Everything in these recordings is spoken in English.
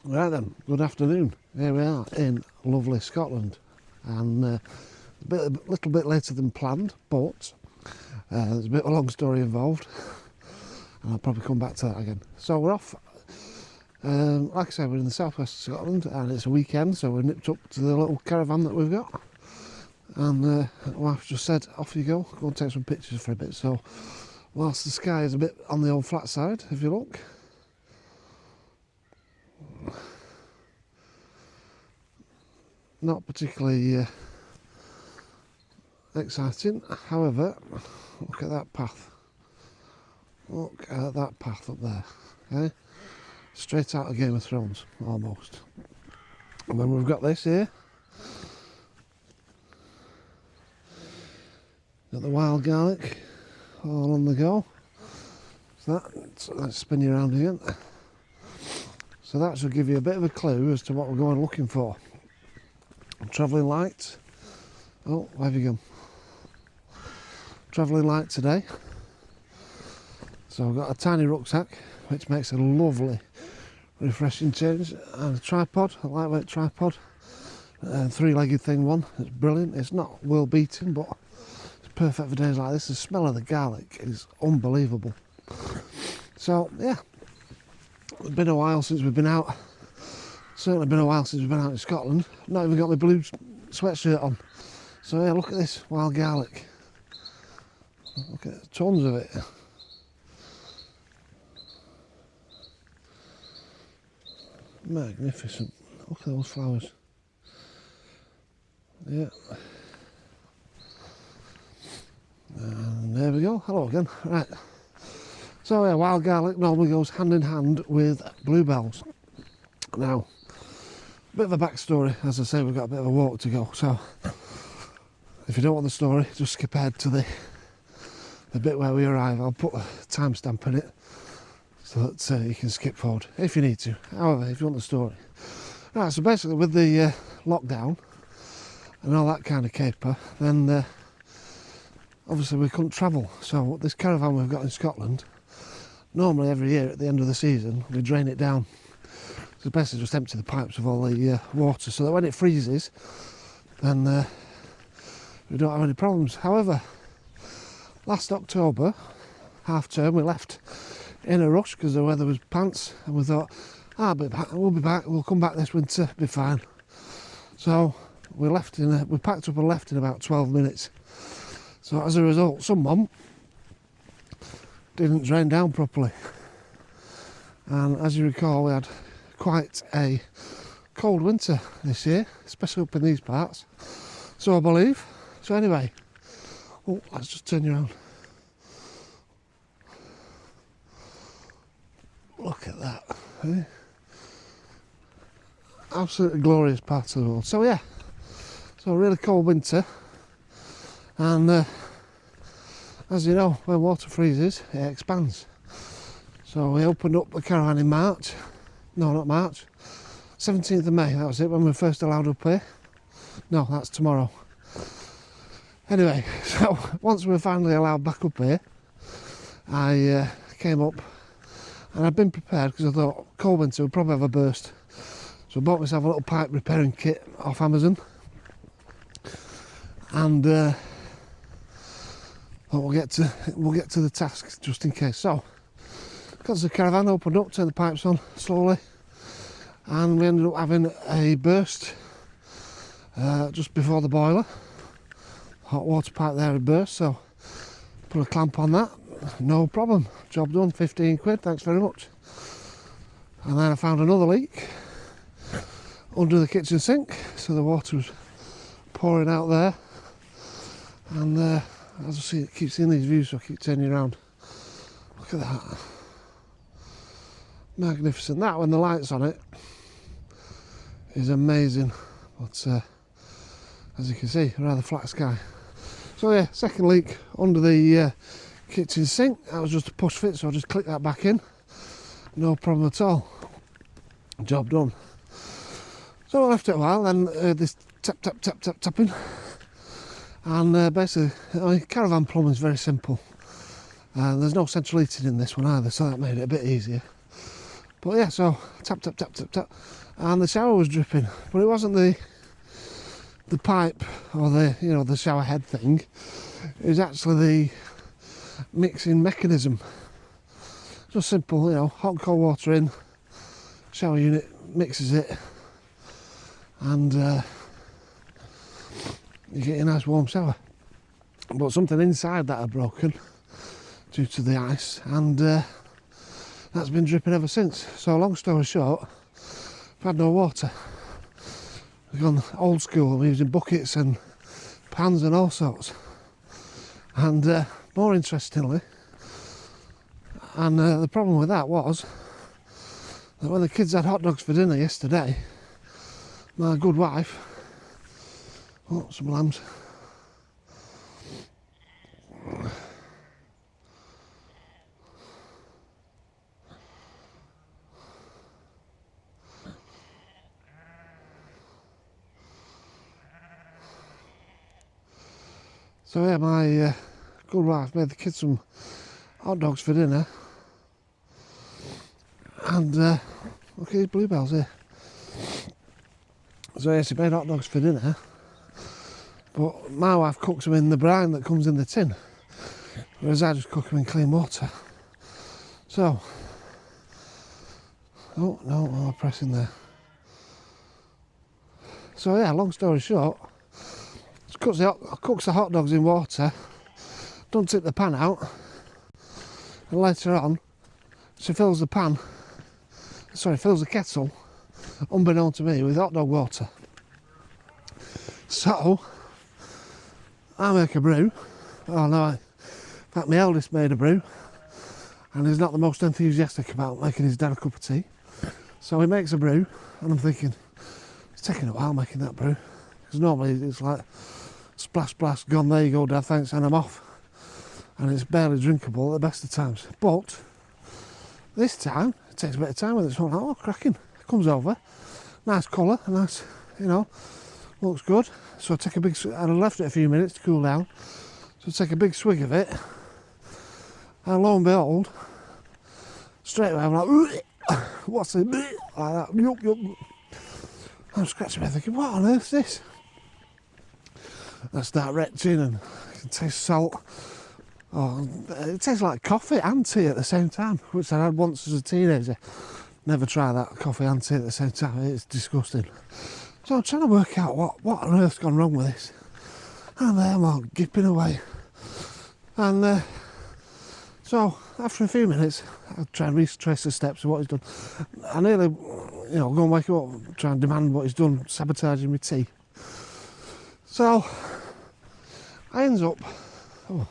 Right then, good afternoon. Here we are in lovely Scotland, and a little bit later than planned, but there's a bit of a long story involved, and I'll probably come back to that again. So we're off. Like I said, we're in the southwest of Scotland, and it's a weekend, so we're nipped up to the little caravan that we've got. And the wife just said, off you go and take some pictures for a bit. So whilst the sky is a bit on the old flat side, if you look, not particularly exciting. However, look at that path. Look at that path up there. Okay, straight out of Game of Thrones, almost. And then we've got this here. Got the wild garlic all on the go. So let's spin you around again. So that should give you a bit of a clue as to what we're going looking for. Travelling light. Oh, where have you gone? Travelling light today. So I've got a tiny rucksack, which makes a lovely, refreshing change, and a tripod, a lightweight tripod, a three-legged thing one. It's brilliant. It's not world beating, but it's perfect for days like this. The smell of the garlic is unbelievable. So yeah, it's been a while since we've been out. Certainly been a while since we've been out in Scotland. Not even got my blue sweatshirt on. So yeah, look at this wild garlic. Look at tons of it. Magnificent. Look at those flowers. Yeah. And there we go. Hello again. Right. So yeah, wild garlic normally goes hand in hand with bluebells. Now, a bit of a backstory. As I say, we've got a bit of a walk to go. So if you don't want the story, just skip ahead to the bit where we arrive. I'll put a timestamp in it so that you can skip forward if you need to. However, if you want the story. Right, so basically with the lockdown and all that kind of caper, then obviously we couldn't travel. So this caravan we've got in Scotland, normally every year at the end of the season, we drain it down. So basically just empty the pipes of all the water so that when it freezes, then we don't have any problems. However, last October, half term, we left in a rush because the weather was pants, and we thought, we'll be back, we'll come back this winter, be fine. So we packed up and left in about 12 minutes. So as a result, someone didn't drain down properly. And as you recall, we had quite a cold winter this year, especially up in these parts. So I believe. So anyway, let's just turn you around. Look at that. Eh? Absolutely glorious part of the world. So yeah, so a really cold winter, and as you know, when water freezes, it expands. So we opened up the caravan in March. No, not March. 17th of May, that was it, when we were first allowed up here. No, that's tomorrow. Anyway, so once we were finally allowed back up here, I came up, and I'd been prepared because I thought cold winter would probably have a burst. So I bought myself a little pipe repairing kit off Amazon, and thought we'll get to the task just in case. So got the caravan, opened up, turned the pipes on slowly, and we ended up having a burst just before the boiler. Hot water pipe there had burst, so put a clamp on that, no problem, job done, 15 quid, thanks very much. And then I found another leak under the kitchen sink, so the water was pouring out there, and as I keep seeing these views, so I keep turning around. Look at that. Magnificent. That, when the light's on it, is amazing. But as you can see, rather flat sky. So yeah, second leak under the kitchen sink. That was just a push fit, so I just clicked that back in. No problem at all. Job done. So I left it a while, then this tapping. And basically, caravan plumbing is very simple. There's no central heating in this one either, so that made it a bit easier. But yeah, so tap, tap, tap, tap, tap, and the shower was dripping, but it wasn't the pipe or the shower head thing. It was actually the mixing mechanism. Just simple, hot and cold water in, shower unit mixes it, and you get a nice warm shower. But something inside that had broken due to the ice, and that's been dripping ever since. So long story short, I've had no water. We've gone old school, we're using buckets and pans and all sorts. And more interestingly, and the problem with that was that when the kids had hot dogs for dinner yesterday, my good wife, oh, some lambs, so yeah, my good wife made the kids some hot dogs for dinner, and look at these bluebells here. So yeah, she made hot dogs for dinner, but my wife cooks them in the brine that comes in the tin, whereas I just cook them in clean water. So, oh no, I'm pressing there. So yeah, long story short, she cooks the hot dogs in water, don't tip the pan out, and later on she fills the kettle, unbeknown to me, with hot dog water. So I make a brew. Oh no, in fact my eldest made a brew, and he's not the most enthusiastic about making his dad a cup of tea. So he makes a brew, and I'm thinking, it's taking a while making that brew, because normally it's like splash splash, gone, there you go dad, thanks, and I'm off. And it's barely drinkable at the best of times. But this time it takes a bit of time with it. So I'm like, oh cracking, it comes over, nice colour, nice, looks good. So I take a big, I left it a few minutes to cool down, so I take a big swig of it, and lo and behold, straight away I'm like, what's it, like that, yup. I'm scratching my head thinking, what on earth's this? I start retching, and I can taste salt. Oh, it tastes like coffee and tea at the same time, which I had once as a teenager. Never try that, coffee and tea at the same time, it's disgusting. So I'm trying to work out what on earth's gone wrong with this. And there I'm all gipping away. And so after a few minutes, I try and retrace the steps of what he's done. I nearly, go and wake him up, try and demand what he's done, sabotaging my tea. So I ends up, oh,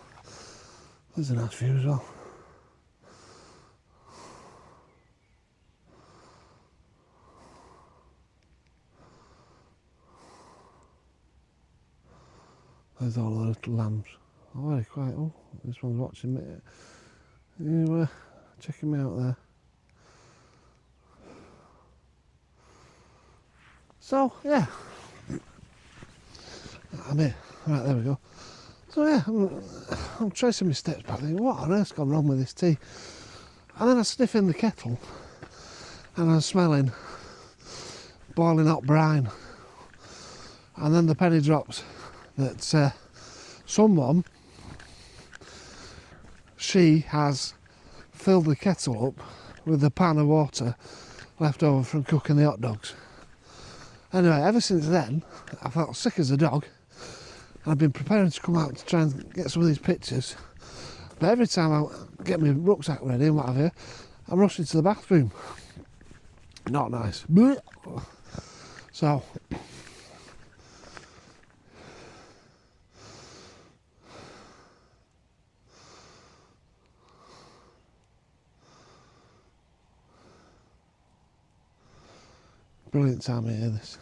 there's a nice view as well. There's all the little lambs. Oh, very quiet. Oh, this one's watching me. You checking me out there. So, yeah. I'm here. Right, there we go. So yeah, I'm tracing my steps back, thinking, what on earth's gone wrong with this tea? And then I sniff in the kettle, and I'm smelling boiling hot brine. And then the penny drops that someone, she has filled the kettle up with a pan of water left over from cooking the hot dogs. Anyway, ever since then, I felt sick as a dog. I've been preparing to come out to try and get some of these pictures, but every time I get my rucksack ready and what have you, I'm rushing to the bathroom. Not nice. So brilliant time to hear this.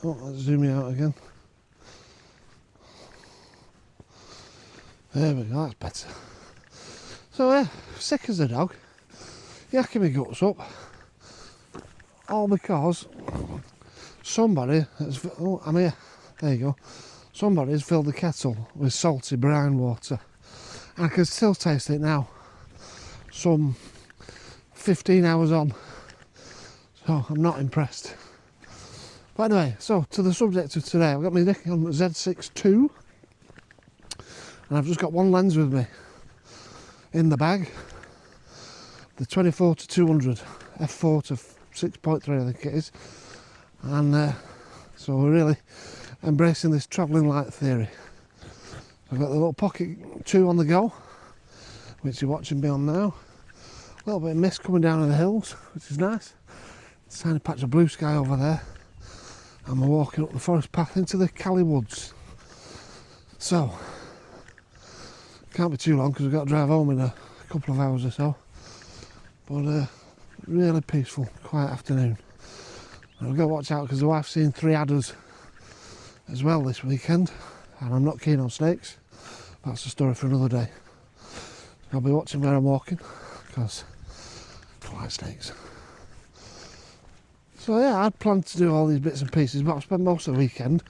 Oh, let's zoom you out again. There we go, that's better. So yeah, sick as a dog, yakking my guts up, all because somebody has, oh, I'm here, there you go, somebody has filled the kettle with salty brine water. I can still taste it now, some 15 hours on, so I'm not impressed. But anyway, so to the subject of today, I've got my Nikon Z6ii, and I've just got one lens with me in the bag, the 24 to 200 f4 to 6.3 I think it is, and so we're really embracing this travelling light theory. I've got the little pocket 2 on the go, which you're watching me on now. A little bit of mist coming down in the hills, which is nice. A tiny patch of blue sky over there, and we're walking up the forest path into the Cali woods. So can't be too long because we've got to drive home in a couple of hours or so, but really peaceful, quiet afternoon. And I've got to watch out because the wife's seen 3 adders as well this weekend, and I'm not keen on snakes. That's a story for another day. I'll be watching where I'm walking because I like snakes. So yeah, I'd planned to do all these bits and pieces, but I've spent most of the weekend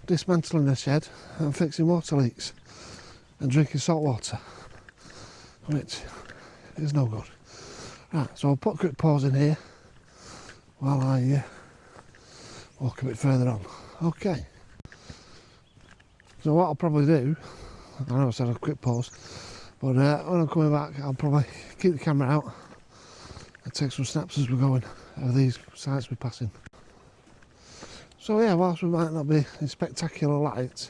dismantling the shed and fixing water leaks and drinking salt water, which is no good. Right, so I'll put a quick pause in here while I walk a bit further on. Okay. So what I'll probably do, I know I said a quick pause, but when I'm coming back I'll probably keep the camera out and take some snaps as we're going of these sites we're passing. So yeah, whilst we might not be in spectacular light,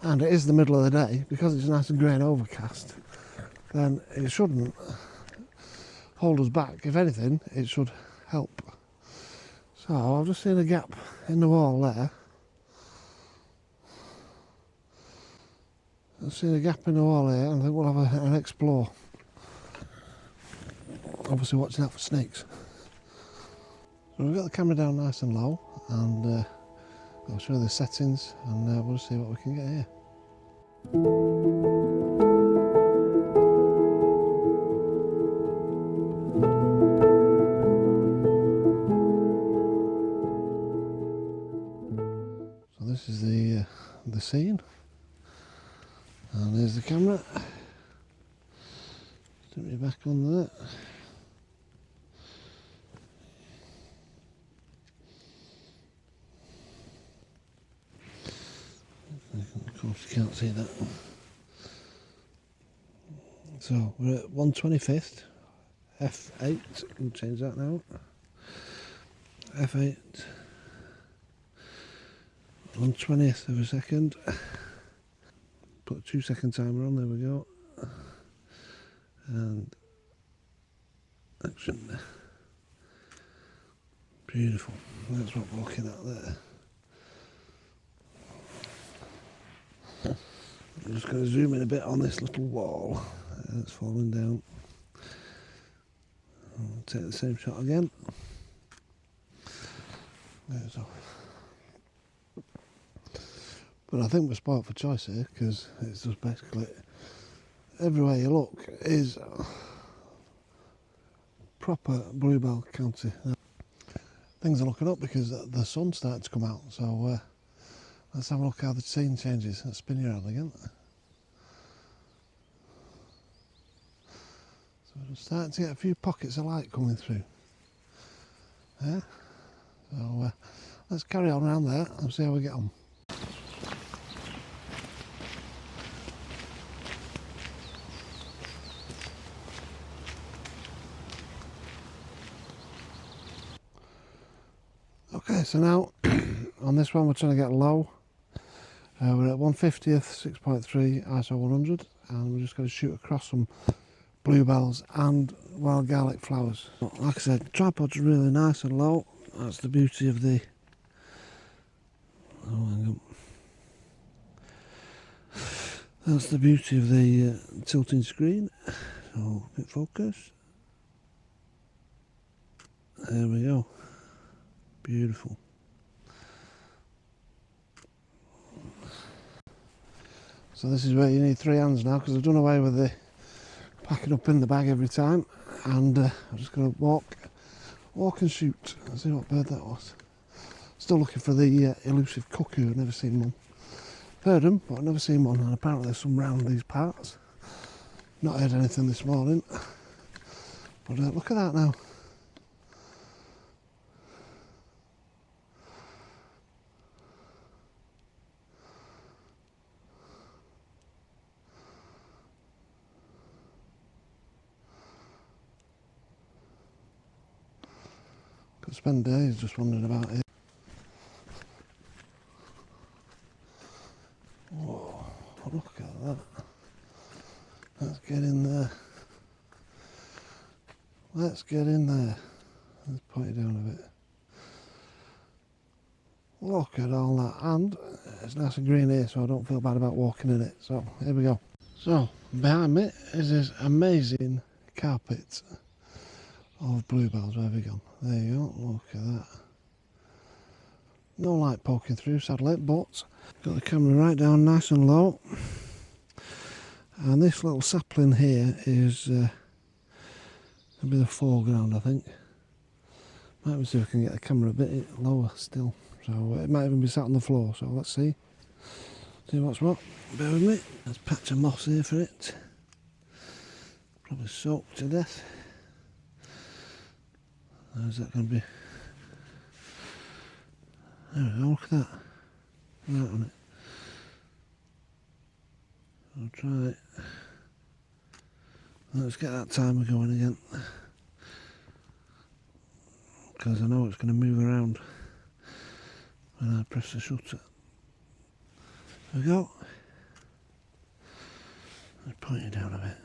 and it is the middle of the day, because it's nice and grey and overcast, then it shouldn't hold us back. If anything, it should help. So I've just seen a gap in the wall there. I've seen a gap in the wall here, and I think we'll have an explore. Obviously watching out for snakes. So we've got the camera down nice and low, and I'll show you the settings, and we'll see what we can get here. So this is the scene, and there's the camera. Stick me back on that. Of course you can't see that. So we're at 1/25th f8, we'll change that now. f8 1/20th of a second. Put a 2-second timer on, there we go. And action. Beautiful. That's what we're looking at there. I'm just going to zoom in a bit on this little wall that's falling down. I'll take the same shot again. There's off. But I think we're spoilt for choice here, because it's just basically everywhere you look is proper Bluebell County. Things are looking up because the sun's starting to come out, so let's have a look how the scene changes. Let's spin you around again. So we're starting to get a few pockets of light coming through. Yeah. So let's carry on around there and see how we get on. Okay, so now on this one we're trying to get low. We're at 1/50th 6.3 ISO 100, and we're just going to shoot across some bluebells and wild garlic flowers. Like I said, the tripod's really nice and low. That's the beauty of the... Oh, hang on. That's the beauty of the tilting screen. So, bit focus. There we go. Beautiful. So this is where you need 3 hands now, because I've done away with the packing up in the bag every time, and I'm just going to walk and shoot and see what bird that was. Still looking for the elusive cuckoo. I've never seen one. Heard them, but I've never seen one, and apparently there's some round these parts. Not heard anything this morning, but look at that now. Could spend days just wandering about here. Whoa, look at that. Let's get in there. Let's get in there. Let's point it down a bit. Look at all that, and it's nice and green here, so I don't feel bad about walking in it. So here we go. So behind me is this amazing carpet of bluebells. Where have we gone? There you go. Look at that. No light poking through, sadly, but got the camera right down nice and low. And this little sapling here is going to be the foreground, I think. Might be see if I can get the camera a bit lower still. So it might even be sat on the floor, so let's see. See what's what. Bear with me. There's a patch of moss here for it. Probably soaked to death. How's that going to be? There we go, look at that. Right on it. I'll try it. Let's get that timer going again. Because I know it's going to move around when I press the shutter. There we go. Let's point it down a bit.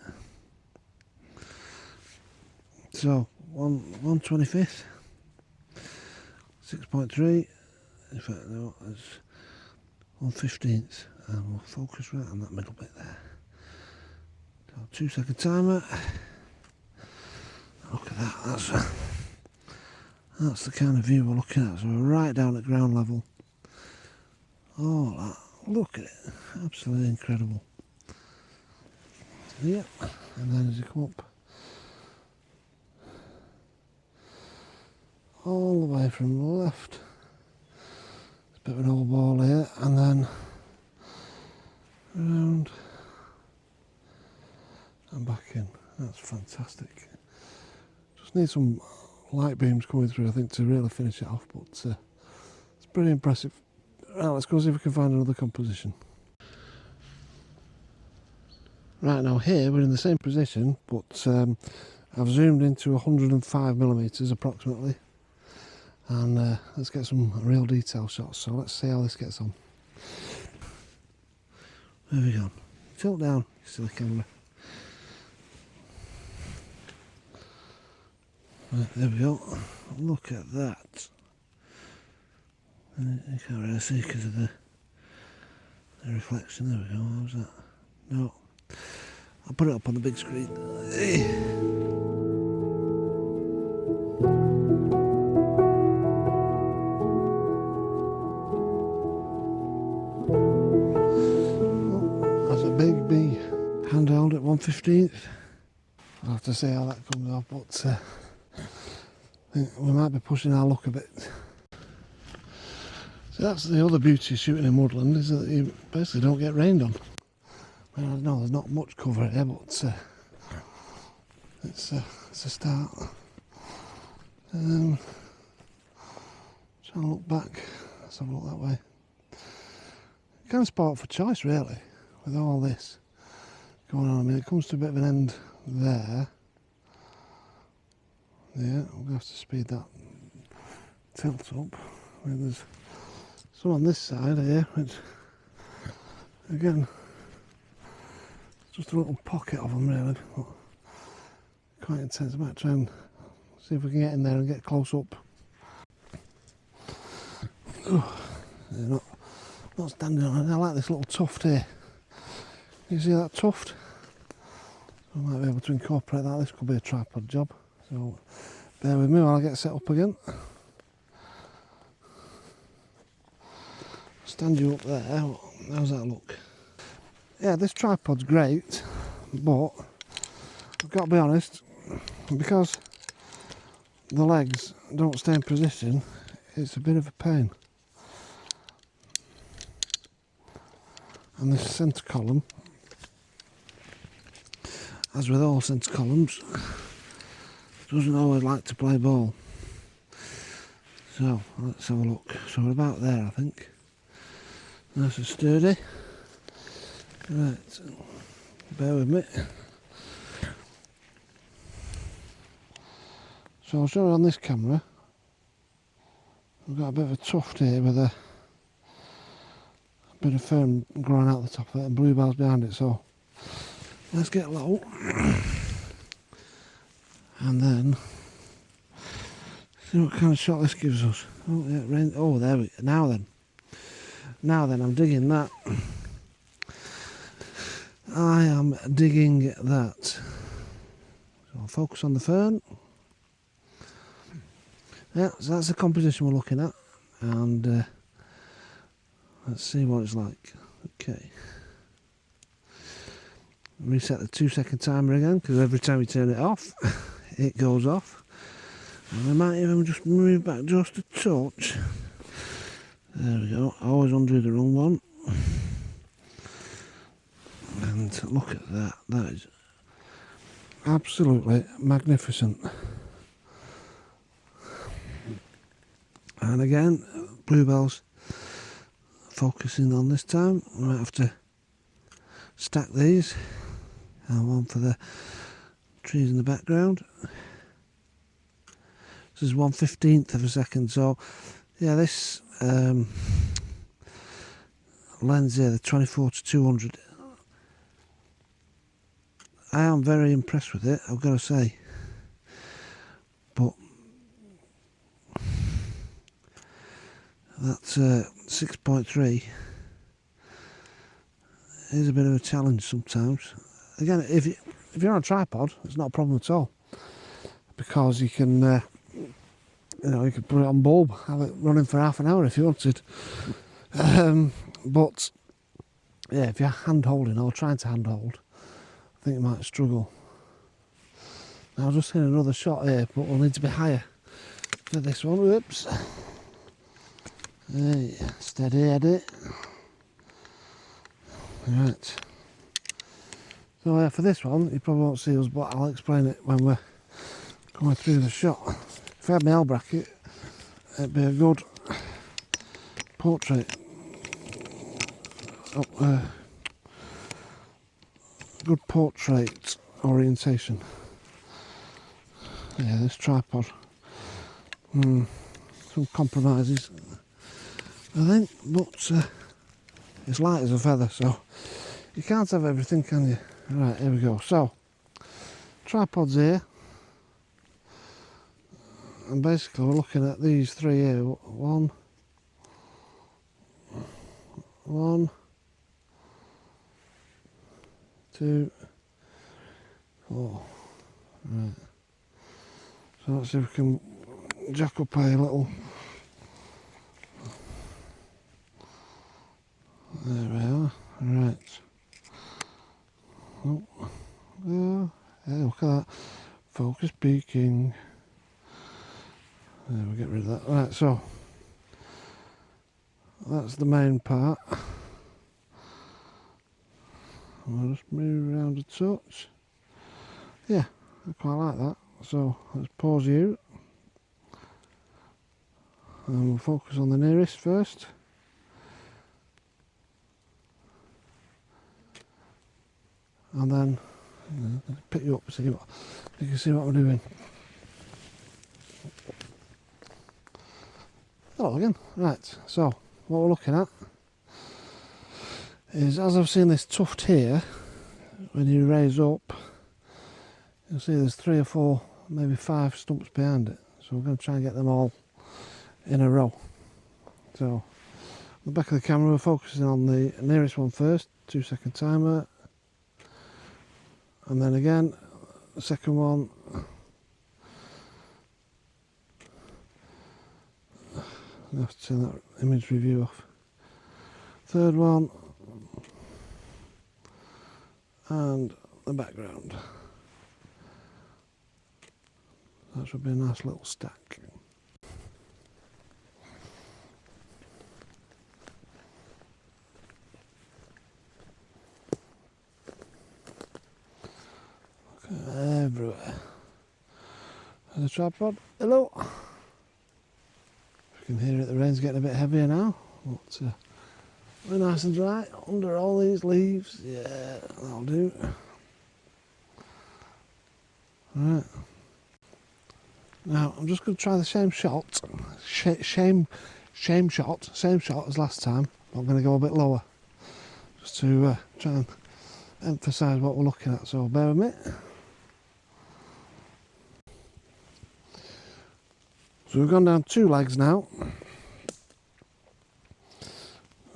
So, 1/25, 6.3, in fact no, it's 1/15, and we'll focus right on that middle bit there. So 2-second timer. Look at that, that's the kind of view we're looking at, so we're right down at ground level. Oh, that, look at it, absolutely incredible. Yep, and then as you come up, all the way from the left, it's a bit of an old ball here, and then around and back in. That's fantastic. Just need some light beams coming through, I think, to really finish it off, but it's pretty impressive. Right, let's go see if we can find another composition. Right, now here we're in the same position, but I've zoomed into 105mm approximately, and let's get some real detail shots. So let's see how this gets on. There we go. Tilt down, you silly camera. Right, there we go. Look at that. You can't really see because of the reflection. There we go. How's that? No. I'll put it up on the big screen. That's a big B. Handheld at 1/15. I'll have to see how that comes off, but I think we might be pushing our luck a bit. So that's the other beauty of shooting in woodland, is that you basically don't get rained on. I know there's not much cover here, but it's a start. Trying to look back, let's have a look that way. Kind of spot for choice, really, with all this going on. I mean, it comes to a bit of an end there. Yeah, I'm going to have to speed that tilt up. I mean, there's some on this side here, which, again, just a little pocket of them really, but quite intense. I might try and see if we can get in there and get close up. Oh, yeah, not standing on it. I like this little tuft here. You see that tuft? I might be able to incorporate that. This could be a tripod job. So bear with me while I get set up again. Stand you up there. How's that look? Yeah, this tripod's great, but I've got to be honest, because the legs don't stay in position, it's a bit of a pain. And this centre column, as with all centre columns, doesn't always like to play ball. So let's have a look. So we're about there, I think. Nice and sturdy. Right, bear with me. So I'll show you on this camera. We've got a bit of a tuft here with a bit of fern growing out the top of it and bluebells behind it. So let's get low and then see what kind of shot this gives us. Oh yeah, rain. Oh, there we go. Now then, I'm digging that. I am digging that. So I'll focus on the fern. Yeah, so that's the composition we're looking at, and let's see what it's like. Okay. Reset the 2-second timer again, because every time we turn it off, it goes off. And I might even just move back just a touch. There we go. I always undo the wrong one. And look at that. That is absolutely magnificent. And again, bluebells focusing on this time. We might have to stack these. And one for the trees in the background. This is 1/15 of a second. So, yeah, this lens here, the 24-200, I am very impressed with it, I've got to say. But that 6.3 is a bit of a challenge sometimes. Again, if you're on a tripod, it's not a problem at all, because you can you could put it on bulb, have it running for half an hour if you wanted. But yeah, if you're hand holding or trying to hand hold, I think you might struggle. Now I'll just hit another shot here, but we'll need to be higher for this one. Whoops. Hey, steady Eddie. Right. So yeah, for this one, you probably won't see us, but I'll explain it when we're going through the shot. If I had my L bracket, it'd be a good portrait. Good portrait orientation. Yeah, this tripod. Some compromises, I think, but it's light as a feather, so you can't have everything, can you? Right, here we go. So, tripods here. And basically we're looking at these three here. One, 2, 4. Right. So let's see if we can jack up a little. There we are. Right. Oh. Yeah, look at that. Focus peaking. There, we'll get rid of that. Right, so that's the main part. I'll just move around a touch. Yeah, I quite like that. So let's pause you. And we'll focus on the nearest first. And then pick you up, see what you can see what we're doing. Hello again. Right, so what we're looking at is, as I've seen this tuft here, when you raise up, you'll see there's 3 or 4, maybe 5 stumps behind it. So we're going to try and get them all in a row. So on the back of the camera, we're focusing on the nearest one first, 2-second timer, and then again the second one. I have to turn that image review off. Third one, and the background. That should be a nice little stack. everywhere. There's a tripod. Hello. You can hear it, the rain's getting a bit heavier now. But we're nice and dry under all these leaves. Yeah, that'll do. Right. Now I'm just going to try the same shot. Same shot as last time. I'm going to go a bit lower, just to try and emphasise what we're looking at. So bear with me. So we've gone down 2 legs now.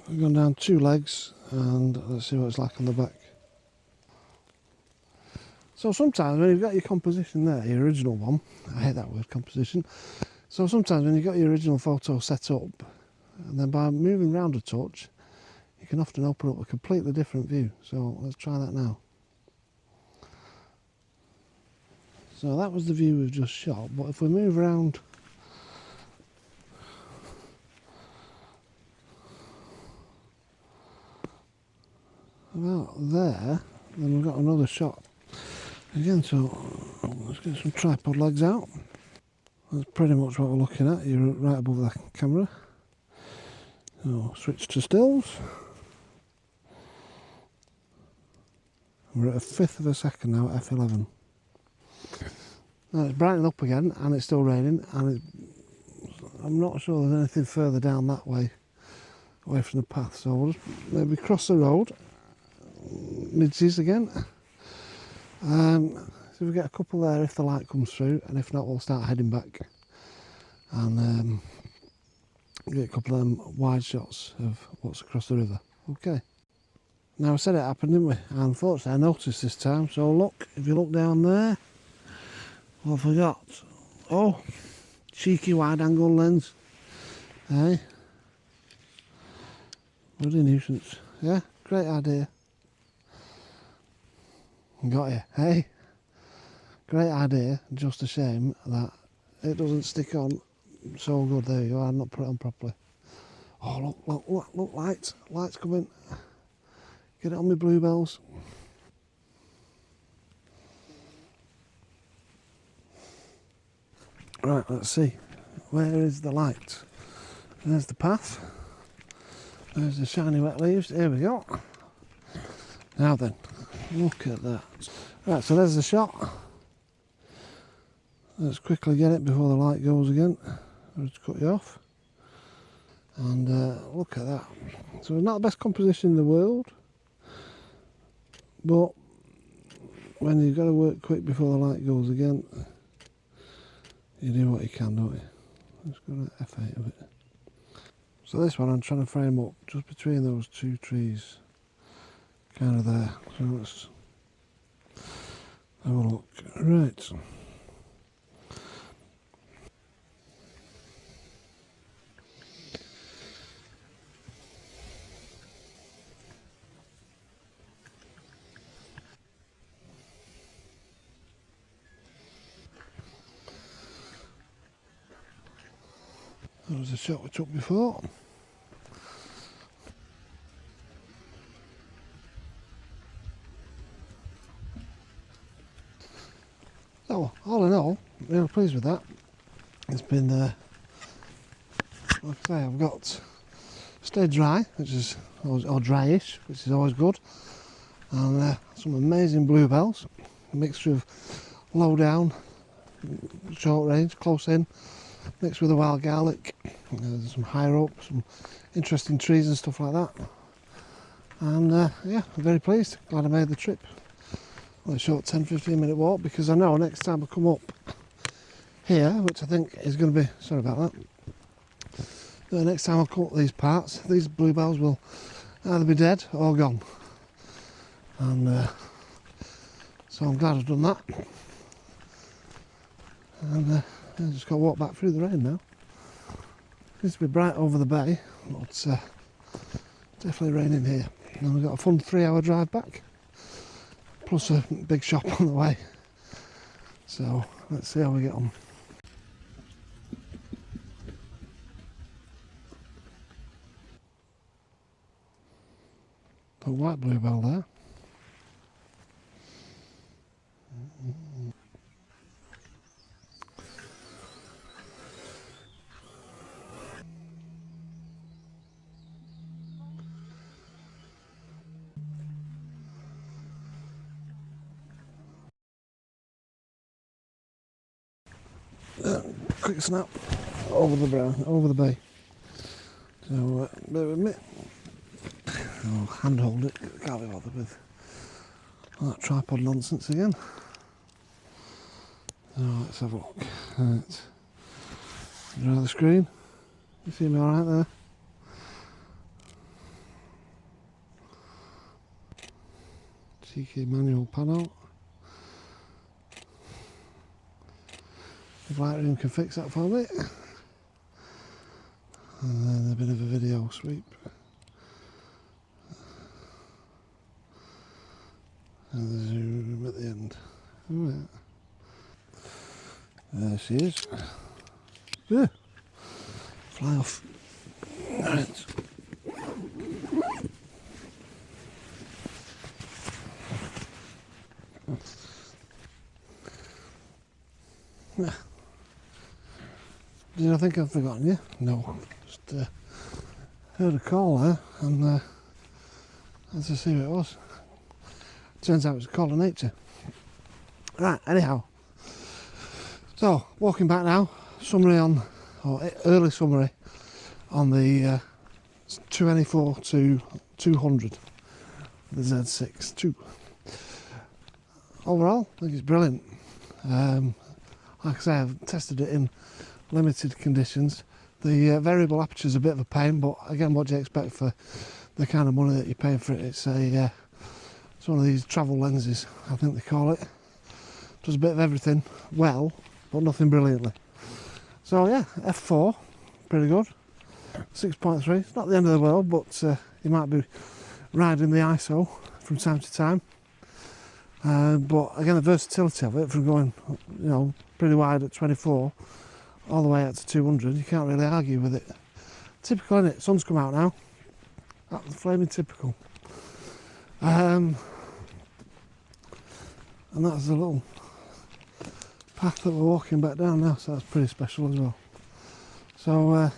We've gone down 2 legs, and let's see what it's like on the back. So sometimes when you've got your composition there, your original one, I hate that word, composition. So sometimes when you've got your original photo set up, and then by moving round a touch, you can often open up a completely different view. So let's try that now. So that was the view we've just shot, but if we move around about there, then we've got another shot again. So let's get some tripod legs out. That's pretty much what we're looking at. You're right above the camera. So switch to stills. We're at a 1/5 of a second now at f11. Now it's brightening up again, and it's still raining, and I'm not sure there's anything further down that way, away from the path. So we'll just maybe cross the road, midsies again. So we get a couple there if the light comes through, and if not, we'll start heading back and get a couple of them wide shots of what's across the river. Okay. Now I said it happened, didn't we? Unfortunately, I noticed this time. So look, if you look down there, what have I got? Oh, cheeky wide-angle lens. Hey, bloody nuisance. Yeah, great idea. Got you. Hey, great idea. Just a shame that it doesn't stick on so good. There you go. I've not put it on properly. Oh, look, lights coming. Get it on my Bluebells. Right, let's see. Where is the light? There's the path. There's the shiny wet leaves. Here we go. Now then, look at that. Right, so there's the shot. Let's quickly get it before the light goes again. I'll just cut you off. And look at that. So it's not the best composition in the world, but when you've got to work quick before the light goes again, you do what you can, don't you? Let's go to F8 of it. So this one I'm trying to frame up just between those 2 trees, kind of there. So let's have a look. Right. That was the shot we took before. So, all in all, really pleased with that. It's been, like I say, I've got stayed dry, which is always, or dryish, which is always good, and some amazing bluebells, a mixture of low down, short range, close in, mixed with a wild garlic, some higher up, some interesting trees and stuff like that. And yeah, I'm very pleased. Glad I made the trip. Only a short 10-15 minute walk, because I know next time I come up here, which I think is going to be, sorry about that, the next time I come up these parts, these bluebells will either be dead or gone. And so I'm glad I've done that. And I just got to walk back through the rain now. Seems to be bright over the bay, but it's definitely raining here. And we've got a fun 3-hour drive back, plus a big shop on the way. So let's see how we get on. A white bluebell there. Quick snap over the brown, over the bay. So bear with me. I'll hand hold it. Can't be bothered with all that tripod nonsense again. So let's have a look. Right. Draw the screen. You see me alright there? Cheeky manual panel. If Lightroom can fix that for me. And then a bit of a video sweep. And the zoom at the end. Oh, yeah. There she is. Yeah. Fly off. Right. Did I think I'd forgotten you? No. Just heard a call there and had to see who it was. Turns out it was a call of nature. Right, anyhow. So, walking back now, summary on, or early summary on the 224 to 200, the Z6ii. Overall, I think it's brilliant. Like I say, I've tested it in limited conditions. The variable aperture is a bit of a pain, but again, what do you expect for the kind of money that you're paying for it? It's one of these travel lenses, I think they call it. Does a bit of everything well, but nothing brilliantly. So yeah, f4, pretty good. 6.3, it's not the end of the world, but you might be riding the ISO from time to time. But again, the versatility of it, from going, pretty wide at 24 all the way out to 200, you can't really argue with it. Typical, isn't it? Sun's come out now. That's flaming typical. And that's the little path that we're walking back down now, so that's pretty special as well. So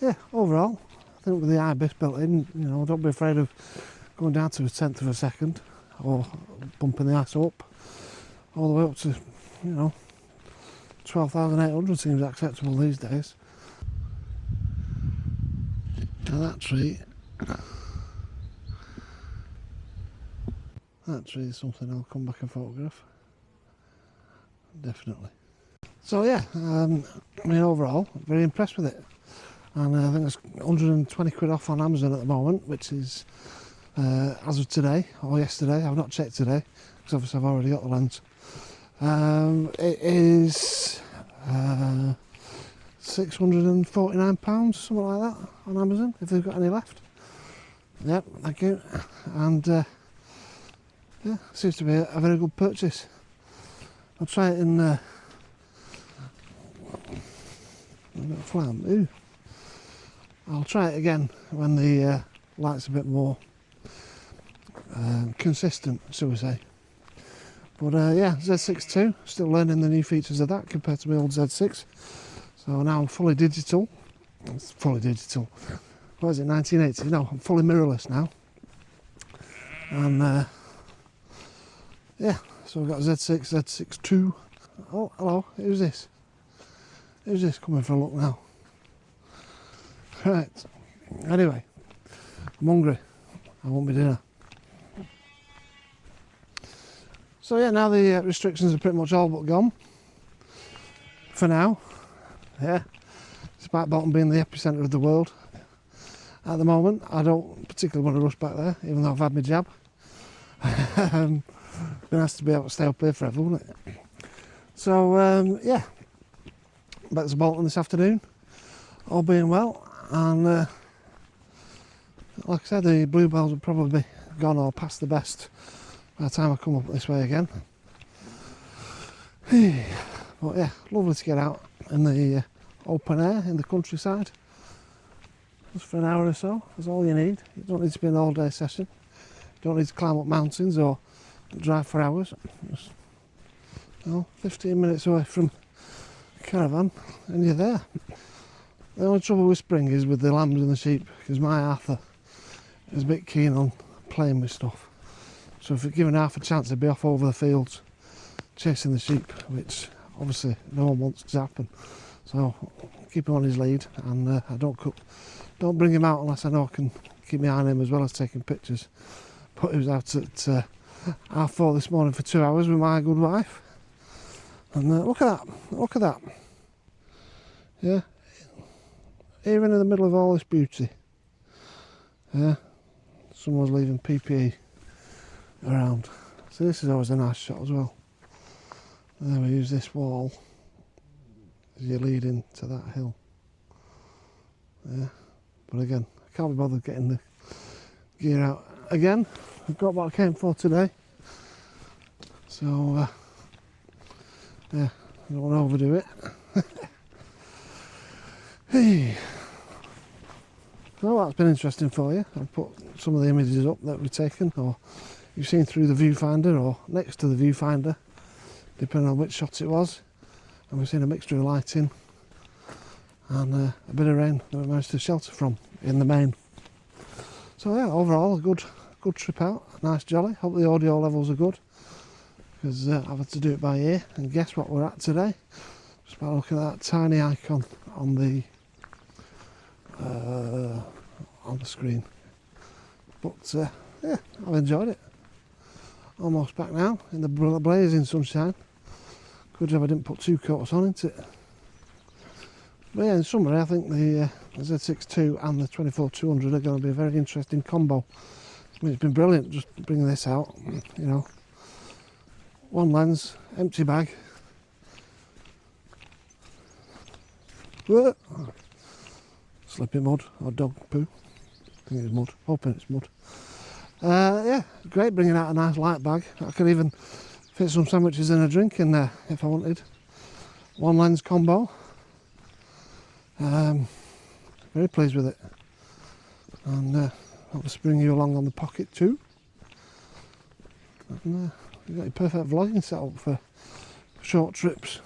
yeah, overall, I think with the IBIS built in, don't be afraid of going down to a tenth of a second or bumping the ISO up all the way up to 12,800 seems acceptable these days. Now that tree is something I'll come back and photograph, definitely. So yeah, overall, very impressed with it, and I think it's 120 quid off on Amazon at the moment, which is as of today or yesterday. I've not checked today because obviously I've already got the lens. It is £649, something like that, on Amazon, if they've got any left. Yep, thank you. And yeah, seems to be a very good purchase. I'll try it in I'll try it again when the light's a bit more consistent, shall we say. But yeah, Z6ii, still learning the new features of that compared to my old Z6. So now I'm fully digital. It's fully digital. What is it, 1980? No, I'm fully mirrorless now. And yeah, so we've got Z6, Z6ii. Oh, hello, who's this? Who's this coming for a look now? Right, anyway, I'm hungry. I want my dinner. So yeah, now the restrictions are pretty much all but gone. For now. Yeah, despite Bolton being the epicentre of the world at the moment, I don't particularly want to rush back there, even though I've had my jab. Been asked to be able to stay up here forever, wouldn't it? So yeah, back to Bolton this afternoon, all being well, and like I said, the Bluebells will probably be gone or past the best by the time I come up this way again. But yeah, lovely to get out in the open air, in the countryside, just for an hour or so. That's all you need. You don't need to be an all day session. You don't need to climb up mountains or drive for hours. Just 15 minutes away from the caravan and you're there. The only trouble with spring is with the lambs and the sheep, because my Arthur is a bit keen on playing with stuff. So if you're given half a chance, I'd be off over the fields chasing the sheep, which obviously no one wants to happen. So keep him on his lead, and I don't bring him out unless I know I can keep my eye on him as well as taking pictures. But he was out at 4:30 this morning for 2 hours with my good wife. And look at that, look at that. Yeah, even in the middle of all this beauty, yeah, someone's leaving PPE around. So this is always a nice shot as well. And then we use this wall as you lead into that hill. Yeah, but again, I can't be bothered getting the gear out again. I've got what I came for today. So yeah, I don't want to overdo it. Hey. Well, that's been interesting for you. I've put some of the images up that we've taken, or you've seen through the viewfinder or next to the viewfinder, depending on which shot it was. And we've seen a mixture of lighting and a bit of rain that we managed to shelter from in the main. So yeah, overall a good trip out, nice jolly. Hope the audio levels are good, because I've had to do it by ear. And guess what we're at today? Just by looking at that tiny icon on the screen. But yeah, I've enjoyed it. Almost back now in the blazing sunshine. Good job I didn't put 2 coats on, isn't it? But yeah, in summary, I think the Z6ii and the 24-200 are going to be a very interesting combo. I mean, it's been brilliant just bringing this out, you know. One lens, empty bag. Whoa. Slippy mud or dog poo. I think it's mud. Hoping it's mud. Yeah, great bringing out a nice light bag. I could even fit some sandwiches and a drink in there if I wanted. One lens combo. Very pleased with it. And obviously bring you along on the pocket too. And you've got your perfect vlogging setup for short trips.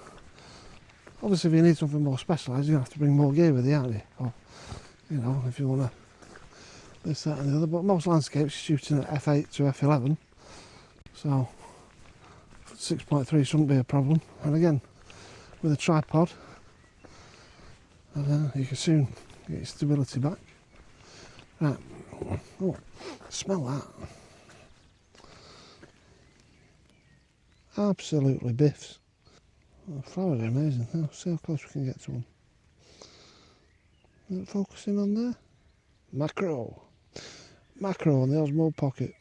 Obviously if you need something more specialised, you're going to have to bring more gear with you, aren't you? Or, you know, if you want to this, that and the other. But most landscapes you're shooting at f8 to f11. So 6.3 shouldn't be a problem. And again, with a tripod, you can soon get your stability back. Right. Oh, smell that. Absolutely biffs. Oh, the flowers are amazing. Oh, see how close we can get to them. Is it focusing on there? Macro on the Osmo Pocket.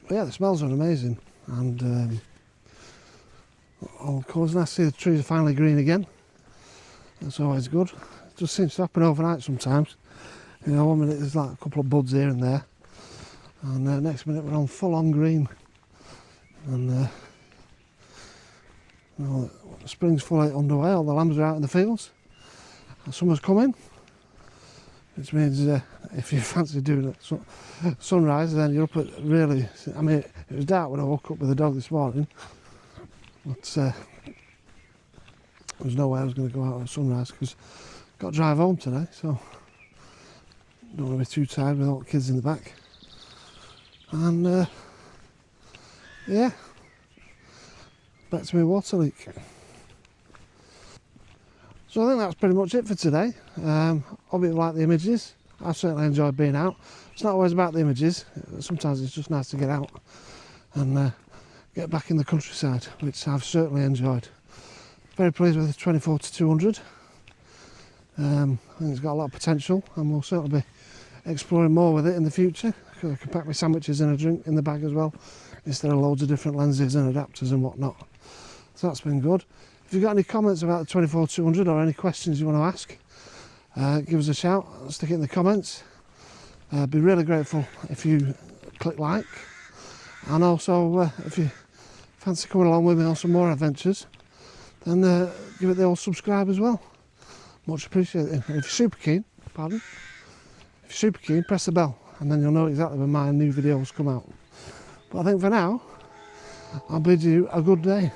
But yeah, the smells are amazing, and of course, nice to see the trees are finally green again. That's always good. It just seems to happen overnight sometimes. You know, 1 minute there's like a couple of buds here and there, and next minute we're on full on green. And you know, spring's fully underway. All the lambs are out in the fields. And summer's coming, which means if you fancy doing it sunrise, then you're up at really. I mean, it was dark when I woke up with the dog this morning, but there was no way I was going to go out at sunrise because I've got to drive home today, so don't want to be too tired with all the kids in the back. And yeah, back to my water leak. So I think that's pretty much it for today. Hope you like the images. I certainly enjoyed being out. It's not always about the images. Sometimes it's just nice to get out and get back in the countryside, which I've certainly enjoyed. Very pleased with the 24-200. I think it's got a lot of potential, and we'll certainly be exploring more with it in the future. I can pack my sandwiches and a drink in the bag as well, instead of loads of different lenses and adapters and whatnot. So that's been good. If you've got any comments about the 24-200 or any questions you want to ask, give us a shout, stick it in the comments. I'd be really grateful if you click like, and also if you fancy coming along with me on some more adventures, then give it the old subscribe as well. Much appreciated. If you're super keen, press the bell, and then you'll know exactly when my new videos come out. But I think for now, I'll bid you a good day.